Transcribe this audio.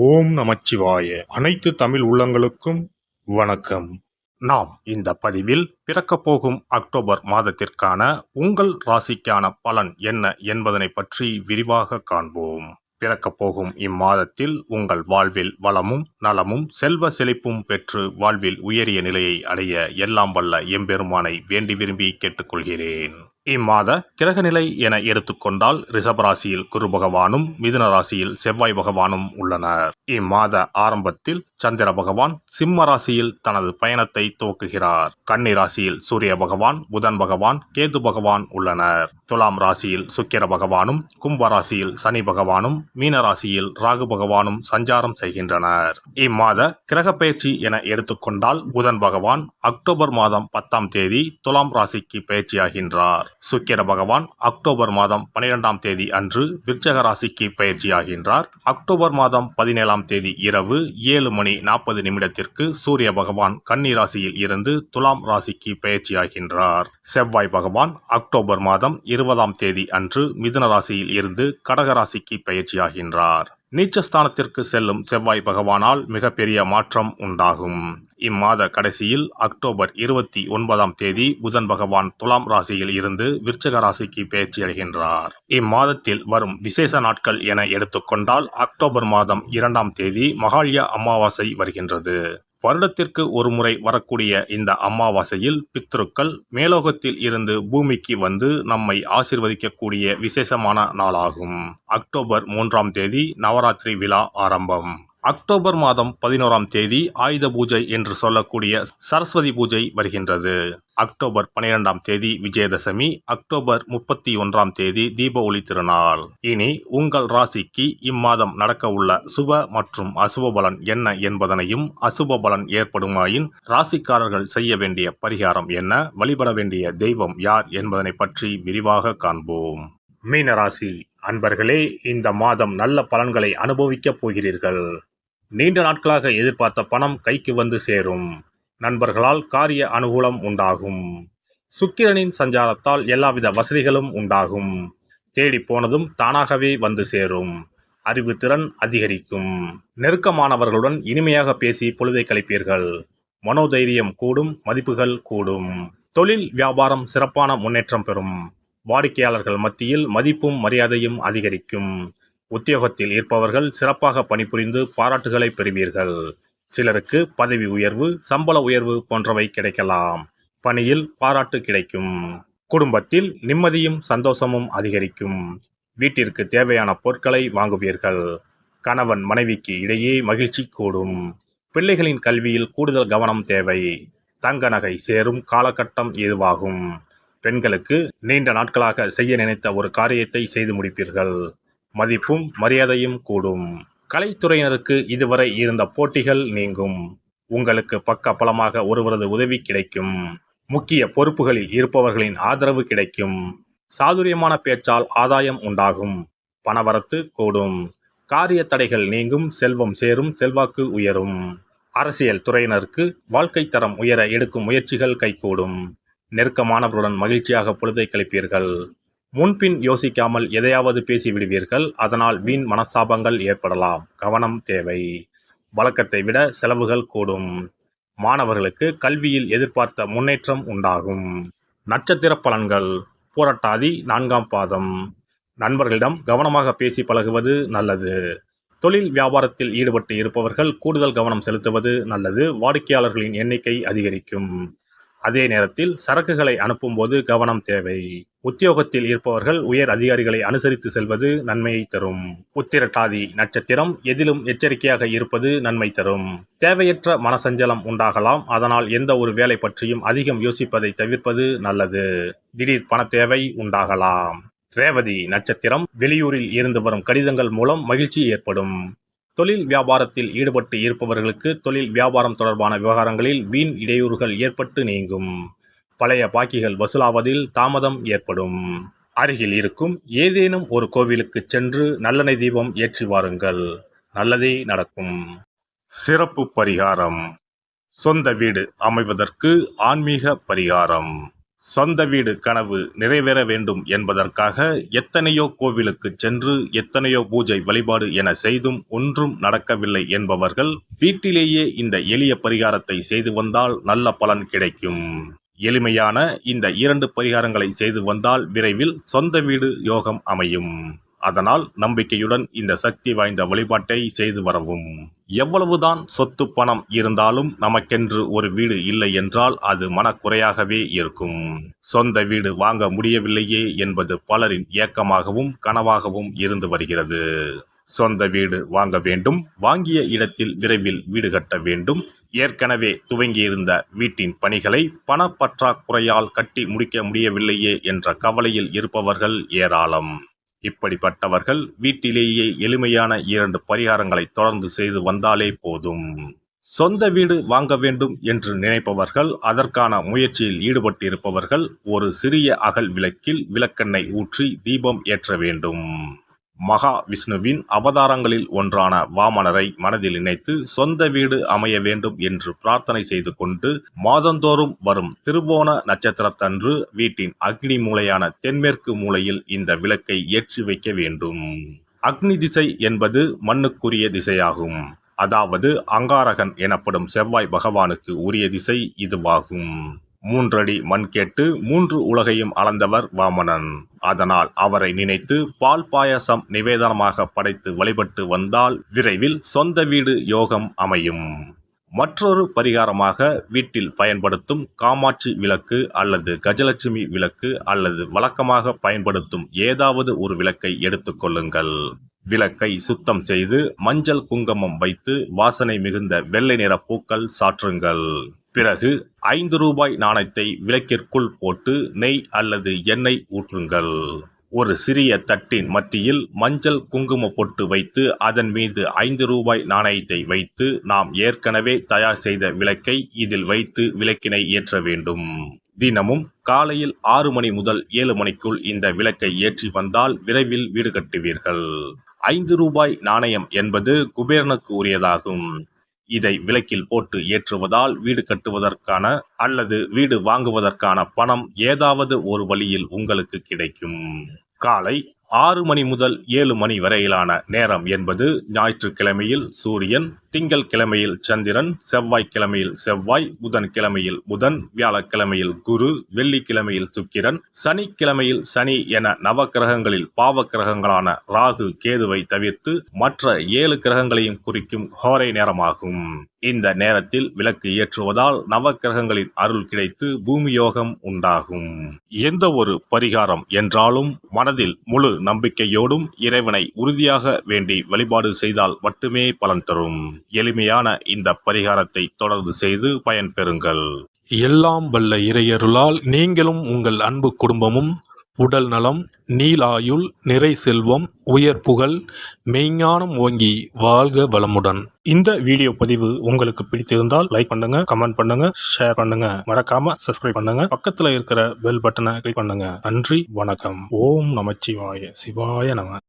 ஓம் நமச்சிவாய. அனைத்து தமிழ் உள்ளங்களுக்கும் வணக்கம். நாம் இந்த பதிவில் பிறக்கப் போகும் அக்டோபர் மாதத்திற்கான உங்கள் ராசிக்கான பலன் என்ன என்பதனை பற்றி விரிவாக காண்போம். பிறக்கப் போகும் இம்மாதத்தில் உங்கள் வாழ்வில் வளமும் நலமும் செல்வ செழிப்பும் பெற்று வாழ்வில் உயரிய நிலையை அடைய எல்லாம் வல்ல எம்பெருமானை வேண்டி விரும்பி கேட்டுக்கொள்கிறேன். இம்மாத கிரகநிலை என எடுத்துக்கொண்டால் ரிஷபராசியில் குரு பகவானும் மிதுன ராசியில் செவ்வாய் பகவானும் உள்ளனர். இம்மாத ஆரம்பத்தில் சந்திர பகவான் சிம்ம ராசியில் தனது பயணத்தை துவக்குகிறார். கன்னி ராசியில் சூரிய பகவான், புதன் பகவான், கேது பகவான் உள்ளனர். துலாம் ராசியில் சுக்கிர பகவானும், கும்ப ராசியில் சனி பகவானும், மீன ராசியில் ராகு பகவானும் சஞ்சாரம் செய்கின்றனர். இம்மாத கிரக பயிற்சி என எடுத்துக்கொண்டால் புதன் பகவான் அக்டோபர் மாதம் 10ஆம் தேதி துலாம் ராசிக்கு பயிற்சியாகின்றார். சுக்கிர பகவான் அக்டோபர் மாதம் 12ஆம் தேதி அன்று விருச்சக ராசிக்கு பயிற்சியாகின்றார். அக்டோபர் மாதம் 17ஆம் தேதி இரவு 7:40 சூரிய பகவான் கன்னி ராசியில் இருந்து துலாம் ராசிக்கு பயிற்சியாகின்றார். செவ்வாய் பகவான் அக்டோபர் மாதம் 20ஆம் தேதி அன்று மிதுன ராசியில் இருந்து கடக ராசிக்கு பயிற்சியாகின்றார். நீச்சஸ்தானத்திற்கு செல்லும் செவ்வாய் பகவானால் மிகப்பெரிய மாற்றம் உண்டாகும். இம்மாத கடைசியில் அக்டோபர் 29ஆம் தேதி புதன் பகவான் துலாம் ராசியில் இருந்து விருச்சக ராசிக்கு பயிற்சியடைகின்றார். இம்மாதத்தில் வரும் விசேஷ நாட்கள் என எடுத்துக்கொண்டால் அக்டோபர் மாதம் 2ஆம் தேதி மகாலய அமாவாசை வருகின்றது. வருடத்திற்கு ஒரு முறை வரக்கூடிய இந்த அமாவாசையில் பித்ருக்கள் மேலோகத்தில் இருந்து பூமிக்கு வந்து நம்மை ஆசிர்வதிக்கக்கூடிய விசேஷமான நாளாகும். அக்டோபர் 3ஆம் தேதி நவராத்திரி விழா ஆரம்பம். அக்டோபர் மாதம் 11ஆம் தேதி ஆயுத பூஜை என்று சொல்லக்கூடிய சரஸ்வதி பூஜை வருகின்றது. அக்டோபர் 12ஆம் தேதி விஜயதசமி, அக்டோபர் 31ஆம் தேதி தீப ஒளி திருநாள். இனி உங்கள் ராசிக்கு இம்மாதம் நடக்க உள்ள சுப மற்றும் அசுப பலன் என்ன என்பதனையும், அசுப பலன் ஏற்படுமாயின் ராசிக்காரர்கள் செய்ய வேண்டிய பரிகாரம் என்ன, வழிபட வேண்டிய தெய்வம் யார் என்பதனை பற்றி விரிவாக காண்போம். மீனராசி அன்பர்களே, இந்த மாதம் நல்ல பலன்களை அனுபவிக்கப் போகிறீர்கள். நீண்ட நாட்களாக எதிர்பார்த்த பணம் கைக்கு வந்து சேரும். நண்பர்களால் காரிய அனுகூலம் உண்டாகும். சுக்கிரனின் சஞ்சாரத்தால் எல்லாவித வசதிகளும் உண்டாகும். தேடி போனதும் தானாகவே வந்து சேரும். அறிவுத்திறன் அதிகரிக்கும். நெருக்கமானவர்களுடன் இனிமையாக பேசி பொழுதை கழிப்பீர்கள். மனோதைரியம் கூடும், மதிப்புகள் கூடும். தொழில் வியாபாரம் சிறப்பான முன்னேற்றம் பெறும். வாடிக்கையாளர்கள் மத்தியில் மதிப்பும் மரியாதையும் அதிகரிக்கும். உத்தியோகத்தில் இருப்பவர்கள் சிறப்பாக பணிபுரிந்து பாராட்டுகளை பெறுவீர்கள். சிலருக்கு பதவி உயர்வு, சம்பள உயர்வு போன்றவை கிடைக்கலாம். பணியில் பாராட்டு கிடைக்கும். குடும்பத்தில் நிம்மதியும் சந்தோஷமும் அதிகரிக்கும். வீட்டிற்கு தேவையான பொருட்களை வாங்குவீர்கள். கணவன் மனைவிக்கு இடையே மகிழ்ச்சி கூடும். பிள்ளைகளின் கல்வியில் கூடுதல் கவனம் தேவை. தங்க நகை சேரும் காலகட்டம் இதுவாகும். பெண்களுக்கு நீண்ட நாட்களாக செய்ய நினைத்த ஒரு காரியத்தை செய்து முடிப்பீர்கள். மதிப்பும் மரியாதையும் கூடும். கலைத்துறையினருக்கு இதுவரை இருந்த போட்டிகள் நீங்கும். உங்களுக்கு பக்க பலமாக ஒருவரது உதவி கிடைக்கும். முக்கிய பொறுப்புகளில் இருப்பவர்களின் ஆதரவு கிடைக்கும். சாதுரியமான பேச்சால் ஆதாயம் உண்டாகும். பணவரத்து கூடும். காரிய தடைகள் நீங்கும். செல்வம் சேரும். செல்வாக்கு உயரும். அரசியல் துறையினருக்கு வாழ்க்கை தரம் உயர எடுக்கும் முயற்சிகள் கைகூடும். நெருக்கமானவர்களுடன் மகிழ்ச்சியாக பொழுதை கழிப்பீர்கள். முன்பின் யோசிக்காமல் எதையாவது பேசிவிடுவீர்கள். அதனால் வீண் மனஸ்தாபங்கள் ஏற்படலாம். கவனம் தேவை. வழக்கத்தை விட செலவுகள் கூடும். மாணவர்களுக்கு கல்வியில் எதிர்பார்த்த முன்னேற்றம் உண்டாகும். நட்சத்திர பலன்கள். பூரட்டாதி 4ஆம் பாதம். நண்பர்களிடம் கவனமாக பேசி பழகுவது நல்லது. தொழில் வியாபாரத்தில் ஈடுபட்டு இருப்பவர்கள் கூடுதல் கவனம் செலுத்துவது நல்லது. வாடிக்கையாளர்களின் எண்ணிக்கை அதிகரிக்கும். அதே நேரத்தில் சரக்குகளை அனுப்பும்போது கவனம் தேவை. உத்தியோகத்தில் இருப்பவர்கள் உயர் அதிகாரிகளை அனுசரித்து செல்வது நன்மையை தரும். உத்திரட்டாதி நட்சத்திரம். எதிலும் எச்சரிக்கையாக இருப்பது நன்மை தரும். தேவையற்ற மனசஞ்சலம் உண்டாகலாம். அதனால் எந்த ஒரு வேலை பற்றியும் அதிகம் யோசிப்பதை தவிர்ப்பது நல்லது. திடீர் பண தேவை உண்டாகலாம். ரேவதி நட்சத்திரம். வெளியூரில் இருந்து வரும் கடிதங்கள் மூலம் மகிழ்ச்சி ஏற்படும். தொழில் வியாபாரத்தில் ஈடுபட்டு இருப்பவர்களுக்கு தொழில் வியாபாரம் தொடர்பான விவகாரங்களில் வீண் இடையூறுகள் ஏற்பட்டு நீங்கும். பழைய பாக்கிகள் வசூலாவதில் தாமதம் ஏற்படும். அருகில் இருக்கும் ஏதேனும் ஒரு கோவிலுக்கு சென்று நல்லெண்ணெய் தீபம் ஏற்றி வாருங்கள். நல்லதே நடக்கும். சிறப்பு பரிகாரம். சொந்த வீடு அமைவதற்கு ஆன்மீக பரிகாரம். சொந்த வீடு கனவு நிறைவேற வேண்டும் என்பதற்காக எத்தனையோ கோவிலுக்கு சென்று எத்தனையோ பூஜை வழிபாடு என செய்தும் ஒன்றும் நடக்கவில்லை என்பவர்கள் வீட்டிலேயே இந்த எளிய பரிகாரத்தை செய்து வந்தால் நல்ல பலன் கிடைக்கும். எளிமையான இந்த 2 பரிகாரங்களை செய்து வந்தால் விரைவில் சொந்த வீடு யோகம் அமையும். அதனால் நம்பிக்கையுடன் இந்த சக்தி வாய்ந்த வழிபாட்டை செய்து வரவும். எவ்வளவுதான் சொத்து பணம் இருந்தாலும் நமக்கென்று ஒரு வீடு இல்லை என்றால் அது மனக்குறையாகவே இருக்கும். சொந்த வீடு வாங்க முடியவில்லையே என்பது பலரின் ஏக்கமாகவும் கனவாகவும் இருந்து வருகிறது. சொந்த வீடு வாங்க வேண்டும், வாங்கிய இடத்தில் விரைவில் வீடு கட்ட வேண்டும், ஏற்கனவே துவங்கியிருந்த வீட்டின் பணிகளை பணப்பற்றாக்குறையால் கட்டி முடிக்க முடியவில்லையே என்ற கவலையில் இருப்பவர்கள் ஏராளம். இப்படிப்பட்டவர்கள் வீட்டிலேயே எளிமையான 2 பரிகாரங்களை தொடர்ந்து செய்து வந்தாலே போதும். சொந்த வீடு வாங்க வேண்டும் என்று நினைப்பவர்கள், அதற்கான முயற்சியில் ஈடுபட்டிருப்பவர்கள் ஒரு சிறிய அகல் விளக்கில் விளக்கெண்ணெய் ஊற்றி தீபம் ஏற்ற வேண்டும். மகா விஷ்ணுவின் அவதாரங்களில் ஒன்றான வாமனரை மனதில் நினைத்து சொந்த வீடு அமைய வேண்டும் என்று பிரார்த்தனை செய்து கொண்டு மாதந்தோறும் வரும் திருவோண நட்சத்திரத்தன்று வீட்டின் அக்னி மூலையான தென்மேற்கு மூலையில் இந்த விளக்கை ஏற்றி வைக்க வேண்டும். அக்னி திசை என்பது மண்ணுக்குரிய திசையாகும். அதாவது அங்காரகன் எனப்படும் செவ்வாய் பகவானுக்கு உரிய திசை இதுவாகும். 3 அடி மண் கேட்டு 3 உலகையும் அளந்தவர் வாமனன். அதனால் அவரை நினைத்து பால் பாயசம் நிவேதனமாக படைத்து வழிபட்டு வந்தால் விரைவில் சொந்த வீடு யோகம் அமையும். மற்றொரு பரிகாரமாக வீட்டில் பயன்படுத்தும் காமாட்சி விளக்கு அல்லது கஜலட்சுமி விளக்கு அல்லது வழக்கமாக பயன்படுத்தும் ஏதாவது ஒரு விளக்கை எடுத்துக்கொள்ளுங்கள். விளக்கை சுத்தம் செய்து மஞ்சள் குங்குமம் வைத்து வாசனை மிகுந்த வெள்ளை நிற பூக்கள் சாற்றுங்கள். பிறகு 5 ரூபாய் நாணயத்தை விளக்கிற்குள் போட்டு நெய் அல்லது எண்ணெய் ஊற்றுங்கள். ஒரு சிறிய தட்டின் மத்தியில் மஞ்சள் குங்கும பொட்டு வைத்து அதன் மீது 5 ரூபாய் நாணயத்தை வைத்து நாம் ஏற்கனவே தயார் செய்த விளக்கை இதில் வைத்து விளக்கினை ஏற்ற வேண்டும். தினமும் காலையில் 6 மணி முதல் 7 மணிக்குள் இந்த விளக்கை ஏற்றி வந்தால் விரைவில் வீடு கட்டுவீர்கள். 5 ரூபாய் நாணயம் என்பது குபேரனுக்கு உரியதாகும். இதை விளக்கில் போட்டு ஏற்றுவதால் வீடு கட்டுவதற்கான அல்லது வீடு வாங்குவதற்கான பணம் ஏதாவது ஒரு வழியில் உங்களுக்கு கிடைக்கும். காலை 6 மணி முதல் 7 மணி வரையிலான நேரம் என்பது ஞாயிற்றுக்கிழமையில் சூரியன், திங்கள் கிழமையில் சந்திரன், செவ்வாய்க்கிழமையில் செவ்வாய், புதன் கிழமையில் புதன், வியாழக்கிழமையில் குரு, வெள்ளிக்கிழமையில் சுக்கிரன், சனிக்கிழமையில் சனி என நவக்கிரகங்களில் பாவ கிரகங்களான ராகு கேதுவை தவிர்த்து மற்ற 7 கிரகங்களையும் குறிக்கும் ஹோரை நேரமாகும். இந்த நேரத்தில் விளக்கு ஏற்றுவதால் நவக்கிரகங்களின் அருள் கிடைத்து பூமி யோகம் உண்டாகும். எந்த ஒரு பரிகாரம் என்றாலும் மனதில் முழு நம்பிக்கையோடும் இறைவனை உறுதியாக வேண்டி வழிபாடு செய்தால் மட்டுமே பலன் தரும். எளிமையான இந்த பரிகாரத்தை தொடர்ந்து செய்து பயன்பெறுங்கள். எல்லாம் வல்ல இறையருளால் நீங்களும் உங்கள் அன்பு குடும்பமும் உடல் நலம், நீலாயுள், நிறை செல்வம், உயர் புகழ், மெய்ஞானம் ஓங்கி வாழ்க வளமுடன். இந்த வீடியோ பதிவு உங்களுக்கு பிடித்திருந்தால் லைக் பண்ணுங்க, கமெண்ட் பண்ணுங்க, ஷேர் பண்ணுங்க, மறக்காம சப்ஸ்கிரைப் பண்ணுங்க, பக்கத்துல இருக்கிற பெல் பட்டனை கிளிக் பண்ணுங்க. நன்றி, வணக்கம். ஓம் நமச்சிவாய, சிவாய நம.